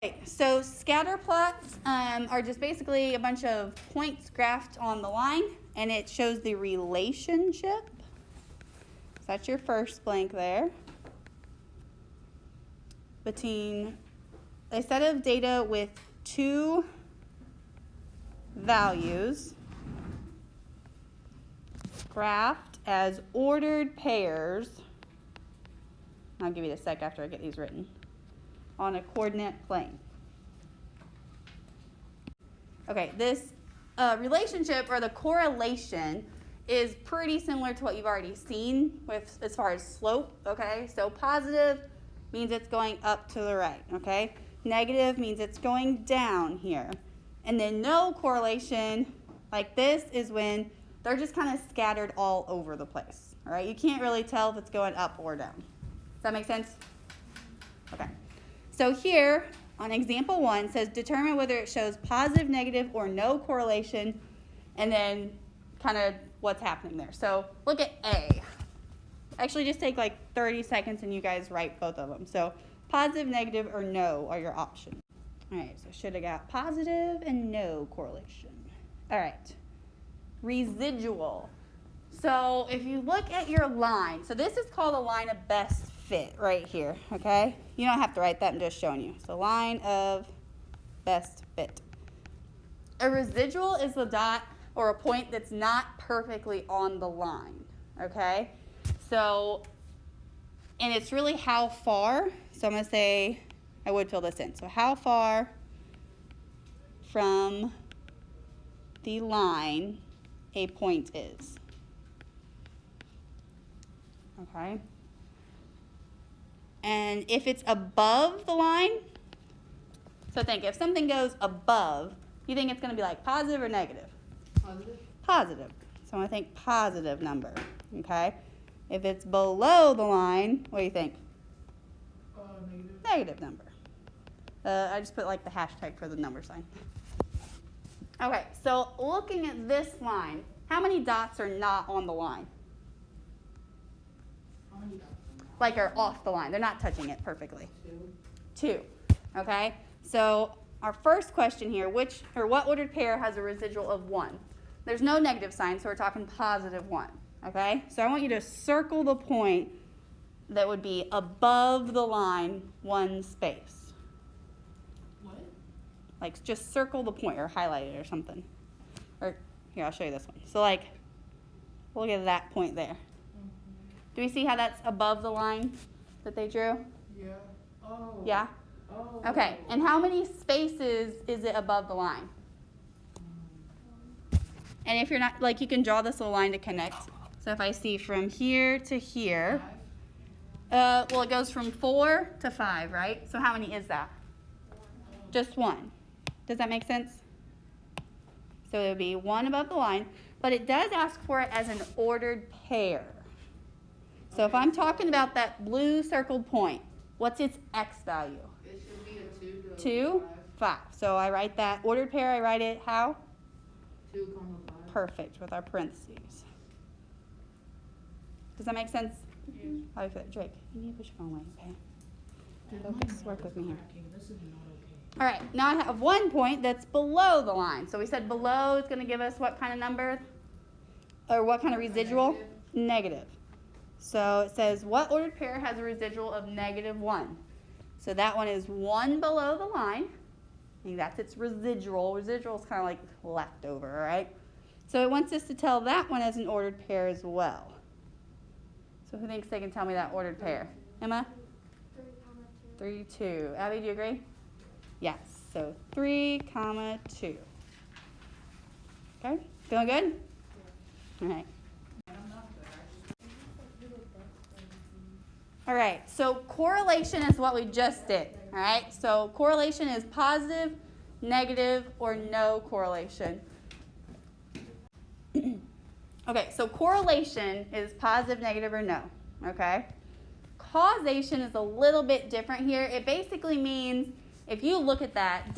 Okay, so scatter plots are just basically a bunch of points graphed on the line, and it shows the relationship. So that's your first blank there. Between a set of data with two values graphed as ordered pairs. I'll give you a sec after I get these written. On a coordinate plane. Okay, this relationship or the correlation is pretty similar to what you've already seen with as far as slope, okay? So positive means it's going up to the right, okay? Negative means it's going down here. And then no correlation like this is when they're just kind of scattered all over the place, all right? You can't really tell if it's going up or down. Does that make sense? Okay. So here, on example 1, says determine whether it shows positive, negative, or no correlation, and then kind of what's happening there. So look at A. Actually, just take like 30 seconds and you guys write both of them. So positive, negative, or no are your options. All right, so should have got positive and no correlation. All right, residual. So if you look at your line, so this is called a line of best fit right here, okay? You don't have to write that, I'm just showing you. So line of best fit. A residual is the dot or a point that's not perfectly on the line, okay? So, and it's really how far, so I'm gonna say, I would fill this in. So how far from the line a point is, okay? And if it's above the line, so think, if something goes above, you think it's going to be like positive or negative? Positive. Positive. So I'm going to think positive number, okay? If it's below the line, what do you think? Negative. Negative number. I just put like the hashtag for the number sign. Okay, so looking at this line, how many dots are not on the line? How many dots? Like are off the line. They're not touching it perfectly. Two. Okay? So our first question here, what ordered pair has a residual of 1? There's no negative sign, so we're talking positive 1. Okay? So I want you to circle the point that would be above the line 1 space. What? Like just circle the point or highlight it or something. Or here, I'll show you this one. So like, look at that point there. Do we see how that's above the line that they drew? Yeah. Oh. Yeah? Oh. Okay, and how many spaces is it above the line? And if you're not, like you can draw this little line to connect. So if I see from here to here, well it goes from 4 to 5, right? So how many is that? Just 1. Does that make sense? So it would be 1 above the line, but it does ask for it as an ordered pair. So if I'm talking about that blue circled point, what's its x value? It should be a 2 to 2, 5. So I write that ordered pair, I write it how? 2, 5. Perfect, with our parentheses. Does that make sense? Yes. How do you feel? Drake, you need to put your phone away, okay? Dude, Focus, work with me here. This is not okay. All right, now I have 1 point that's below the line. So we said below is going to give us what kind of number? Or what kind of residual? Negative. So it says, what ordered pair has a residual of -1? So that one is 1 below the line. I think that's its residual. Residual is kind of like leftover, all right? So it wants us to tell that one as an ordered pair as well. So who thinks they can tell me that ordered pair? Emma? 3, 2. Abby, do you agree? Yes. So 3, 2. Okay? Feeling good? All right. All right, so correlation is what we just did, all right? So correlation is positive, negative, or no correlation. Okay, so correlation is positive, negative, or no, okay? Causation is a little bit different here. It basically means if you look at that,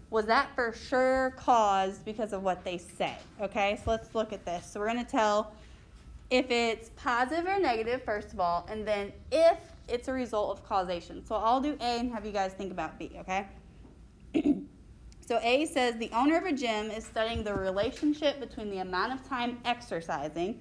was that for sure caused because of what they said, okay? So let's look at this. So we're going to tell if it's positive or negative, first of all, and then if it's a result of causation. So I'll do A and have you guys think about B, okay? So A says the owner of a gym is studying the relationship between the amount of time exercising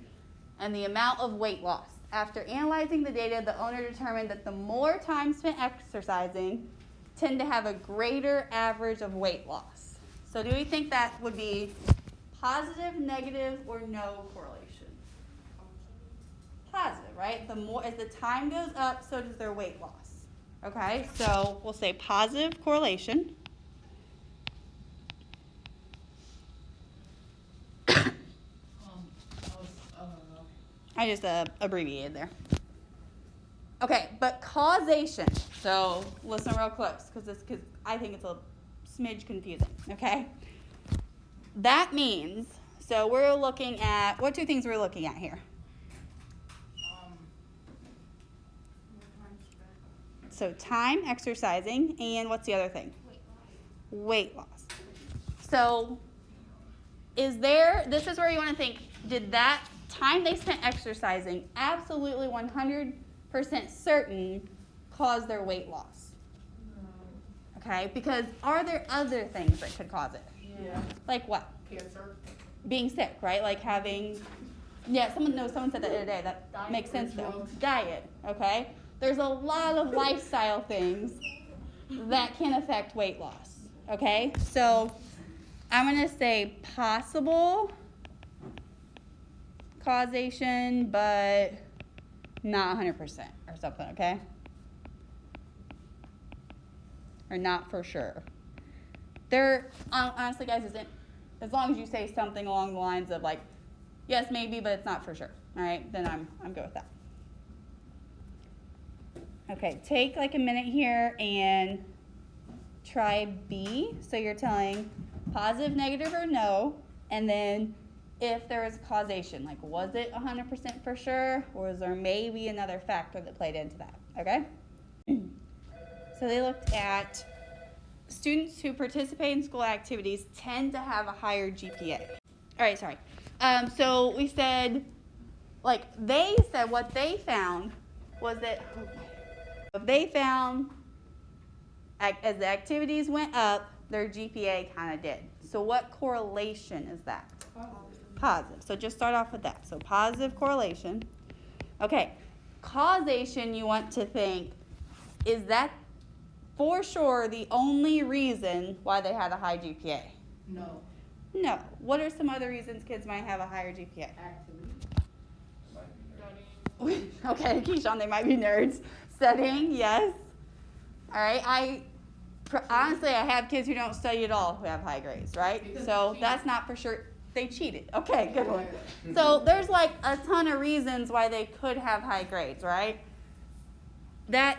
and the amount of weight loss. After analyzing the data, the owner determined that the more time spent exercising tend to have a greater average of weight loss. So do we think that would be positive, negative, or no correlation? Positive, right? The more, as the time goes up, so does their weight loss. Okay, so we'll say positive correlation. I just abbreviated there. Okay, but causation. So listen real close, because I think it's a smidge confusing. Okay, that means, so we're looking at, what two things we're looking at here? So time exercising, and what's the other thing? Weight loss. So is there, this is where you want to think, did that time they spent exercising absolutely 100% certain cause their weight loss? No. Okay, because are there other things that could cause it? Yeah. Like what? Cancer. Being sick, right? Like having, yeah, someone said that the other day. That Diet makes sense or though. drugs. Diet, okay? There's a lot of lifestyle things that can affect weight loss, okay? So I'm going to say possible causation, but not 100% or something, okay? Or not for sure. There, honestly, guys, isn't, as long as you say something along the lines of like, yes, maybe, but it's not for sure, all right? Then I'm good with that. Okay, take like a minute here and try B. So you're telling positive, negative, or no, and then if there is causation, like was it 100% for sure, or is there maybe another factor that played into that, okay? So they looked at students who participate in school activities tend to have a higher GPA. All right, sorry. So we said, like they said what they found was that they found as the activities went up, their GPA kind of did. So what correlation is that? Positive. So just start off with that. So positive correlation. Okay. Causation, you want to think, is that for sure the only reason why they had a high GPA? No. No. What are some other reasons kids might have a higher GPA? Activity. Okay, Keyshawn, they might be nerds. Studying, yes. All right. Honestly, I have kids who don't study at all who have high grades, right? So that's not for sure. They cheated. Okay, good one. So there's like a ton of reasons why they could have high grades, right?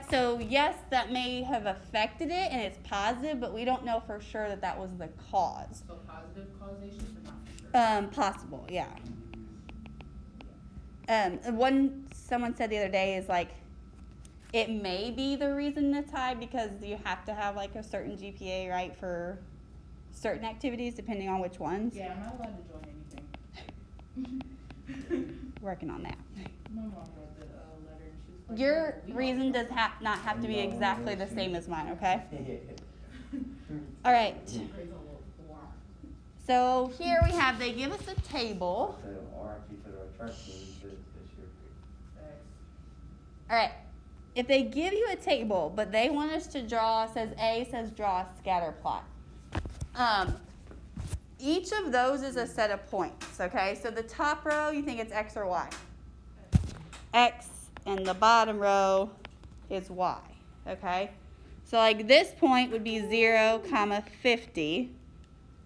So yes, that may have affected it and it's positive, but we don't know for sure that that was the cause. So positive causation, but not for sure. Possible, yeah. Someone said the other day is like, it may be the reason it's high because you have to have like a certain GPA, right, for certain activities, depending on which ones. Yeah, I'm not allowed to join anything. Working on that. My mom read the letter and she was like, Your "No, we reason all does not have to be exactly the same as mine, okay? All right. Grades on the block." So here we have, they give us a table. All right. If they give you a table, but they want us to draw, A says draw a scatter plot. Each of those is a set of points, okay? So the top row, you think it's X or Y? X, and the bottom row is Y, okay? So like this point would be 0, 50,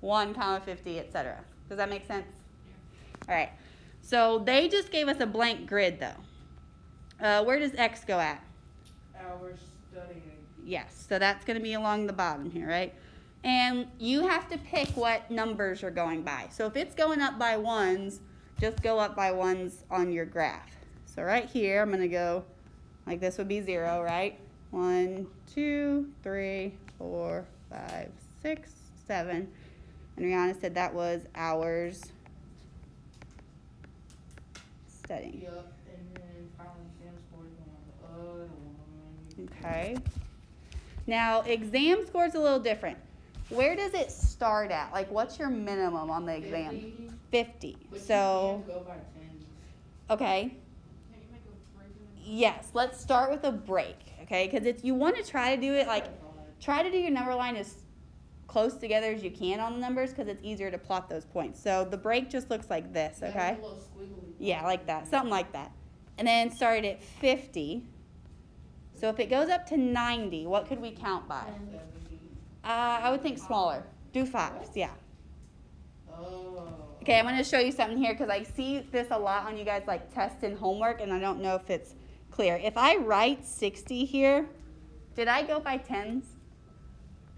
1, 50, etc. Does that make sense? All right. So they just gave us a blank grid, though. Where does X go at? Hours studying. Yes, so that's going to be along the bottom here, right? And you have to pick what numbers you're going by. So if it's going up by ones, just go up by ones on your graph. So right here, I'm going to go, like this would be 0, right? 1, 2, 3, 4, 5, 6, 7. And Rihanna said that was hours studying. Yep, and then final exam scores on the other one. Okay. Now, exam score is a little different. where does it start at? Like, what's your minimum on the exam? 50. But So, you can't go by 10. okay. Yes, let's start with a break, okay? Because if you want to try to do it, like, try to do your number line as close together as you can on the numbers because it's easier to plot those points. So the break just looks like this, okay? Yeah, like that, something like that. And then start at 50. So if it goes up to 90, what could we count by? I would think smaller. Do 5s, yeah. Oh. Okay, I'm going to show you something here because I see this a lot on you guys like tests and homework, and I don't know if it's clear. If I write 60 here, did I go by 10s?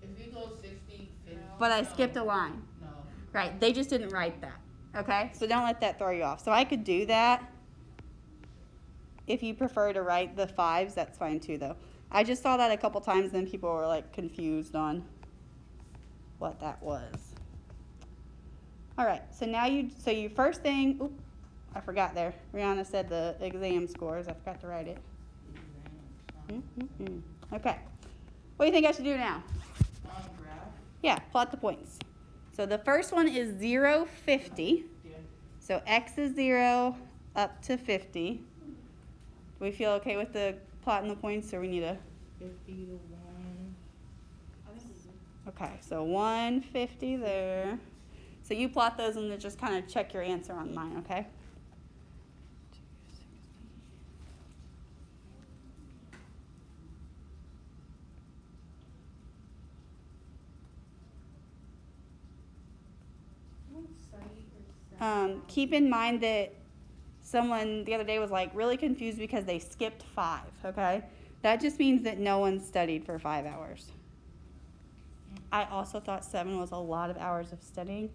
If you go 60, 50. But I skipped a line. No. Right, they just didn't write that. Okay, so don't let that throw you off. So I could do that. If you prefer to write the 5s, that's fine too, though. I just saw that a couple times, and people were like confused on what that was. All right, so now so you first thing, oop, I forgot there. Rihanna said the exam scores. I forgot to write it. Okay, what do you think I should do now? Graph. Yeah, plot the points. So the first one is 0, 50. Yeah. So x is 0 up to 50. Do we feel okay with the plotting the points, or we need a? 50 to 1. Okay, so 150 there. So you plot those and then just kind of check your answer on mine, okay? Keep in mind that someone the other day was like really confused because they skipped 5, okay? That just means that no one studied for 5 hours. I also thought 7 was a lot of hours of studying.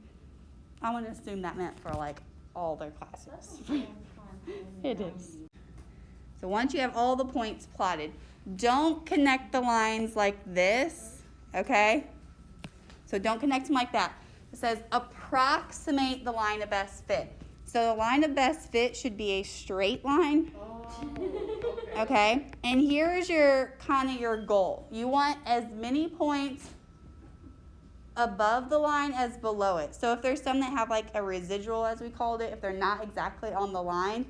I'm going to assume that meant for like all their classes. It is. So once you have all the points plotted, don't connect the lines like this, okay? So don't connect them like that. It says approximate the line of best fit. So the line of best fit should be a straight line. Oh, Okay? And here's your kind of your goal. You want as many points above the line as below it. So if there's some that have like a residual, as we called it, if they're not exactly on the line,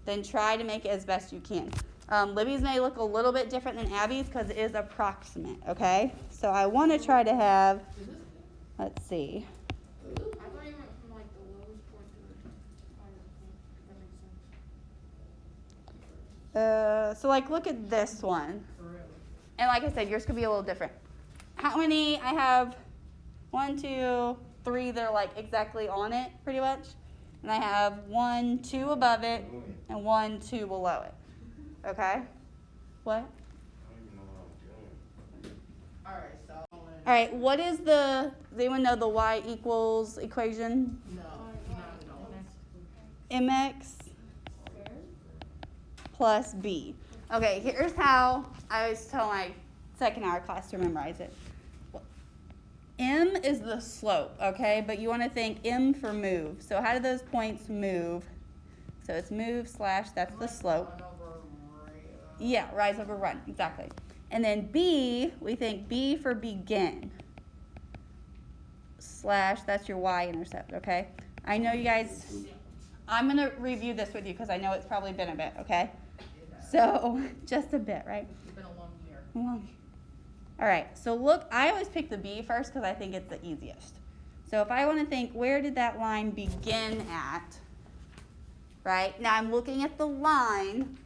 then try to make it as best you can. Libby's may look a little bit different than Abby's because it is approximate, okay? So I want to try to have, let's see. I thought you went from like the lowest point to the highest point, if that makes sense. So like look at this one. And like I said, yours could be a little different. How many? I have 1, 2, 3, they're like exactly on it pretty much. And I have 1, 2 above it and 1, 2 below it. Okay? What? Alright, so. All right, what is does anyone know the y equals equation? No. Mx plus b. Okay, here's how I always tell my second hour class to memorize it. M is the slope, okay? But you want to think M for move. So how do those points move? So it's move slash, that's the slope. Yeah, rise over run, exactly. And then B, we think B for begin. Slash, that's your y-intercept, okay? I know you guys, I'm going to review this with you because I know it's probably been a bit, okay? So, just a bit, right? It's been a long year. All right, so look, I always pick the B first because I think it's the easiest. So if I want to think, where did that line begin at, right? Now I'm looking at the line,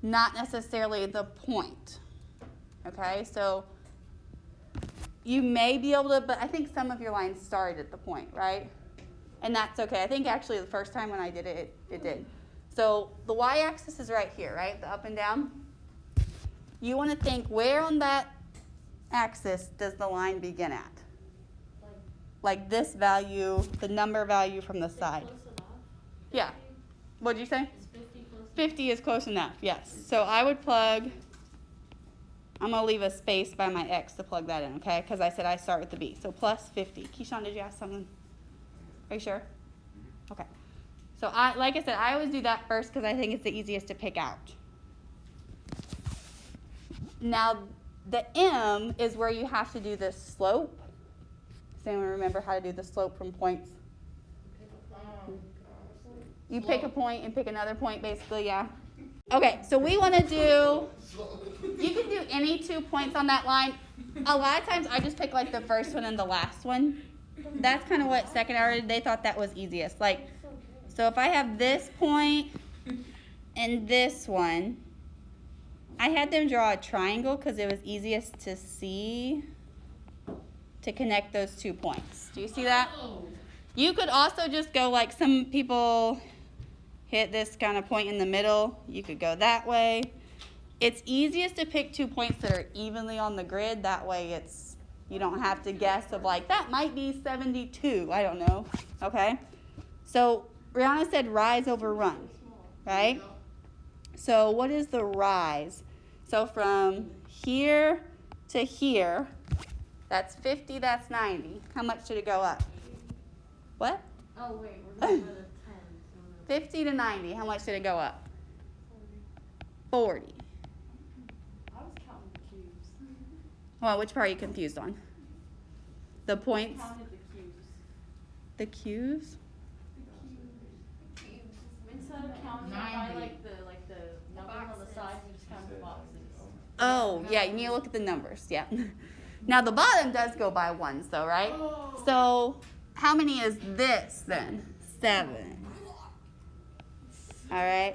not necessarily the point, okay? So you may be able to, but I think some of your lines started at the point, right? And that's okay. I think actually the first time when I did it, it did. So the y-axis is right here, right? The up and down. You want to think, where on that axis does the line begin at? Like this value, the number value from the side. Close enough? Yeah. What'd you say? Is 50 close enough? 50 is close enough, yes. So I would plug, I'm going to leave a space by my x to plug that in, okay? Because I said I start with the b. So plus 50. Keyshawn, did you ask something? Are you sure? Okay. So like I said, I always do that first because I think it's the easiest to pick out. Now, the m is where you have to do the slope, Does anyone remember how to do the slope from points? You pick a point and pick another point, basically, yeah. Okay, so we want to do, you can do any 2 points on that line. A lot of times I just pick like the first one and the last one. That's kind of what second hour, they thought that was easiest. Like, so if I have this point and this one, I had them draw a triangle because it was easiest to see to connect those 2 points. Do you see that? You could also just go like some people hit this kind of point in the middle. You could go that way. It's easiest to pick 2 points that are evenly on the grid. That way you don't have to guess of like, that might be 72. I don't know. Okay? So Rihanna said rise over run, right? So what is the rise? So from here to here, that's 50, that's 90. How much did it go up? What? Oh, wait, we're going for the 10. 50 to 90. How much did it go up? 40. I was counting the cubes. Well, which part are you confused on? The points? I counted the cubes. The cues? The cubes. Instead of counting it by like the numbers on the side, we just counted the boxes. Oh, yeah, you need to look at the numbers, yeah. Now the bottom does go by ones though, right? So how many is this then? 7. All right.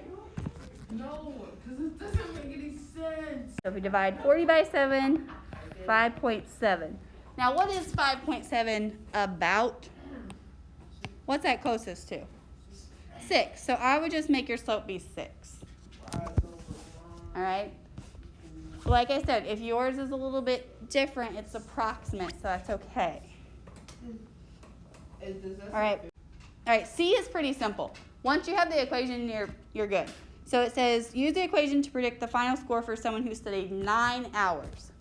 No, because it doesn't make any sense. So if we divide 40 by 7, 5.7. Now what is 5.7 about? What's that closest to? 6. So I would just make your slope be 6. All right. Like I said, if yours is a little bit different, it's approximate, so that's okay. All right. All right, C is pretty simple. Once you have the equation, you're good. So it says, use the equation to predict the final score for someone who studied 9 hours.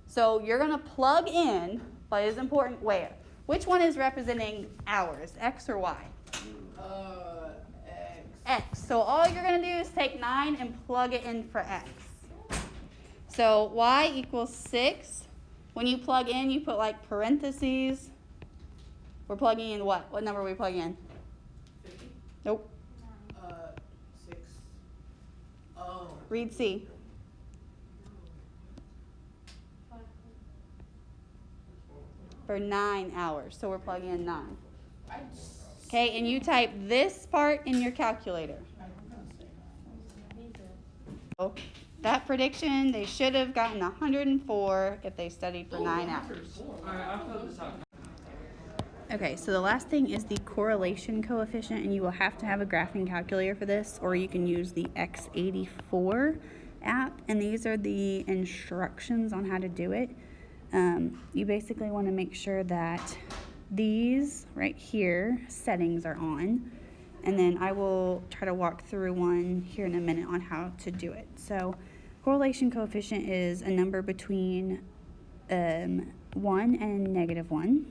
So you're going to plug in, but it is important where. Which one is representing hours, X or Y? X. X. So all you're going to do is take 9 and plug it in for X. So Y equals 6. When you plug in, you put like parentheses. We're plugging in what? What number are we plugging in? 50. Nope. 6. Oh. Read C. For 9 hours. So we're plugging in 9. Okay, and you type this part in your calculator. So that prediction, they should have gotten 104 if they studied for 9 hours. Alright, I'll fill this out. Okay, so the last thing is the correlation coefficient, and you will have to have a graphing calculator for this, or you can use the X84 app, and these are the instructions on how to do it. You basically want to make sure that these right here settings are on, and then I will try to walk through one here in a minute on how to do it. So correlation coefficient is a number between 1 and -1.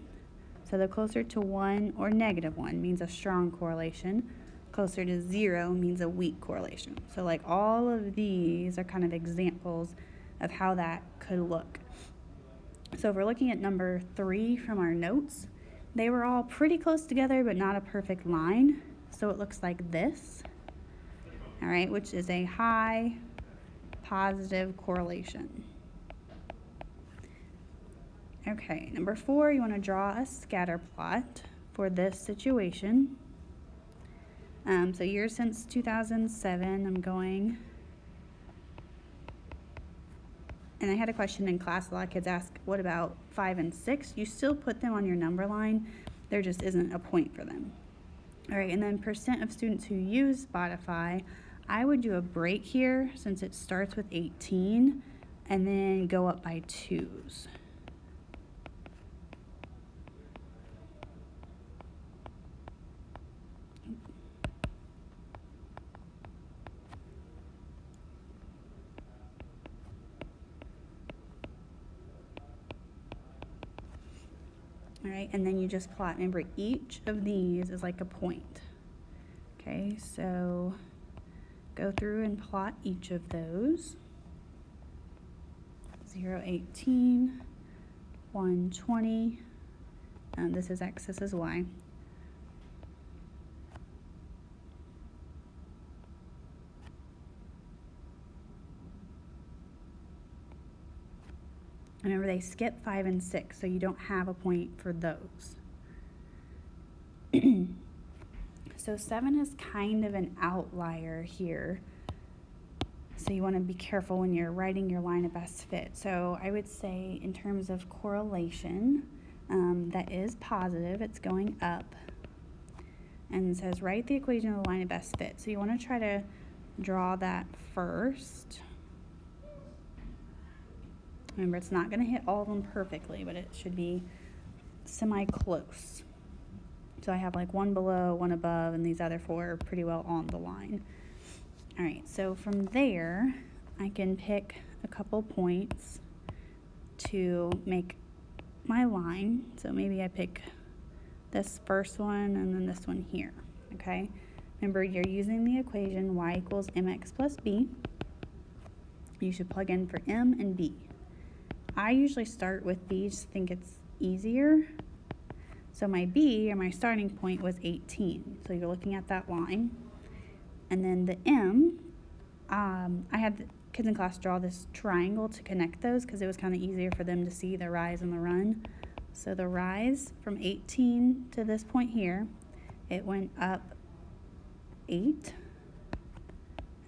So the closer to 1 or -1 means a strong correlation. Closer to 0 means a weak correlation. So like all of these are kind of examples of how that could look. So if we're looking at number 3 from our notes, they were all pretty close together but not a perfect line. So it looks like this, all right, which is a high positive correlation. Okay, number 4, you want to draw a scatter plot for this situation. So years since 2007, I'm going. And I had a question in class, a lot of kids ask, what about 5 and 6? You still put them on your number line, there just isn't a point for them. All right, and then percent of students who use Spotify, I would do a break here since it starts with 18 and then go up by 2s. All right, and then you just plot. Remember, each of these is like a point. Okay, so go through and plot each of those. 0, 18, 1, 20, This is x, this is y. Remember, they skip 5 and 6, so you don't have a point for those. So 7 is kind of an outlier here. So you want to be careful when you're writing your line of best fit. So I would say in terms of correlation, that is positive, it's going up. And it says write the equation of the line of best fit. So you want to try to draw that first. Remember, it's not going to hit all of them perfectly, but it should be semi-close. So I have like one below, one above, and these other 4 are pretty well on the line. All right, so from there, I can pick a couple points to make my line. So maybe I pick this first one and then this one here, okay? Remember, you're using the equation y equals mx plus b. You should plug in for m and b. I usually start with b, just think it's easier. So my b, or my starting point, was 18. So you're looking at that line. And then the m, I had the kids in class draw this triangle to connect those because it was kind of easier for them to see the rise and the run. So the rise from 18 to this point here, it went up 8.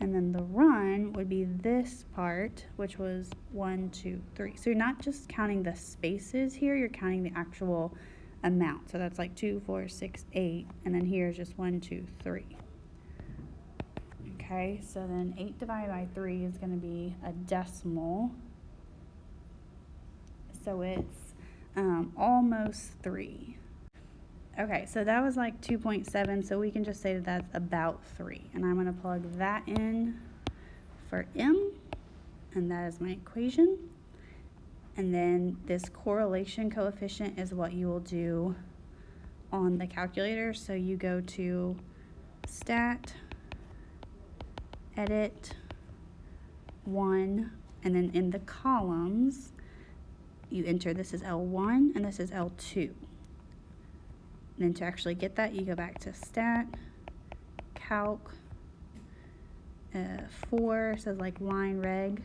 And then the run would be this part, which was 1, 2, 3. So you're not just counting the spaces here, you're counting the actual amount. So that's like 2, 4, 6, 8. And then here's just 1, 2, 3. Okay, so then 8 divided by 3 is going to be a decimal. So it's almost 3. Okay, so that was like 2.7, so we can just say that that's about 3. And I'm going to plug that in for m, and that is my equation. And then this correlation coefficient is what you will do on the calculator. So you go to Stat, Edit, 1, and then in the columns, you enter this is L1 and this is L2. And then to actually get that, you go back to Stat, Calc, 4, says like line reg,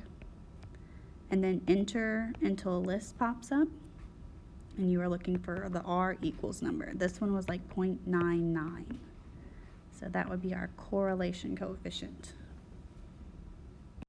and then enter until a list pops up, and you are looking for the R equals number. This one was like 0.99. So that would be our correlation coefficient.